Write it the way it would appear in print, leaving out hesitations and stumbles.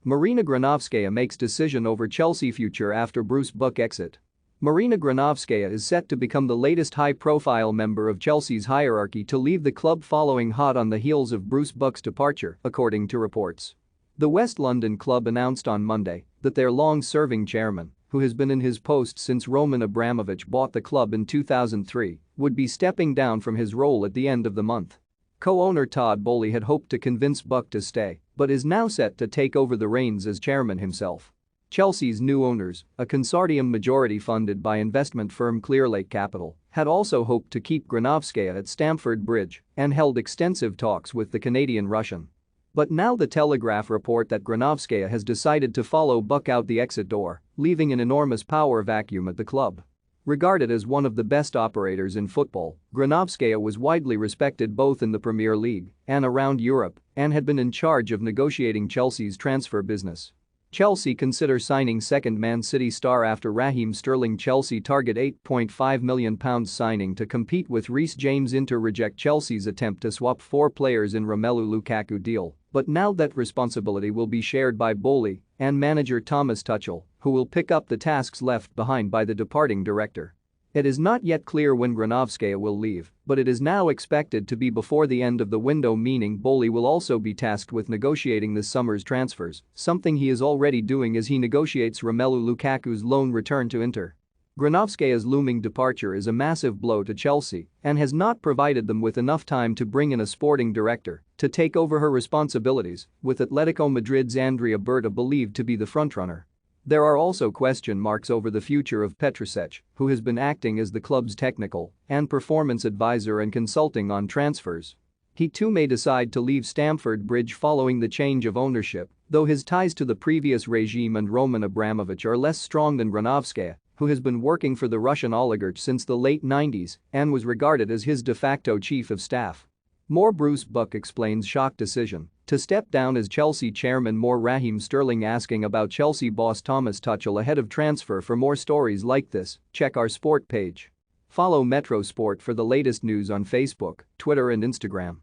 Marina Granovskaia makes decision over Chelsea future after Bruce Buck exit. Marina Granovskaia is set to become the latest high-profile member of Chelsea's hierarchy to leave the club following hot on the heels of Bruce Buck's departure, according to reports. The West London club announced on Monday that their long-serving chairman, who has been in his post since Roman Abramovich bought the club in 2003, would be stepping down from his role at the end of the month. Co-owner Todd Boehly had hoped to convince Buck to stay, but is now set to take over the reins as chairman himself. Chelsea's new owners, a consortium majority funded by investment firm Clearlake Capital, had also hoped to keep Granovskaia at Stamford Bridge and held extensive talks with the Canadian-Russian. But now the Telegraph report that Granovskaia has decided to follow Buck out the exit door, leaving an enormous power vacuum at the club. Regarded as one of the best operators in football, Granovskaia was widely respected both in the Premier League and around Europe and had been in charge of negotiating Chelsea's transfer business. Chelsea consider signing second Man City star after Raheem Sterling. Chelsea target £8.5 million signing to compete with Reece James. Inter reject Chelsea's attempt to swap 4 players in Romelu Lukaku deal, but now that responsibility will be shared by Boehly and manager Thomas Tuchel, who will pick up the tasks left behind by the departing director. It is not yet clear when Granovskaia will leave, but it is now expected to be before the end of the window, meaning Boehly will also be tasked with negotiating this summer's transfers, something he is already doing as he negotiates Romelu Lukaku's loan return to Inter. Granovskaia's looming departure is a massive blow to Chelsea and has not provided them with enough time to bring in a sporting director to take over her responsibilities, with Atletico Madrid's Andrea Berta believed to be the frontrunner. There are also question marks over the future of Petrusech, who has been acting as the club's technical and performance advisor and consulting on transfers. He too may decide to leave Stamford Bridge following the change of ownership, though his ties to the previous regime and Roman Abramovich are less strong than Granovskaia, who has been working for the Russian oligarch since the late 90s and was regarded as his de facto chief of staff. More Bruce Buck explains shock decision to step down as Chelsea chairman. More Raheem Sterling asking about Chelsea boss Thomas Tuchel ahead of transfer. For more stories like this, check our sport page. Follow Metro Sport for the latest news on Facebook, Twitter and Instagram.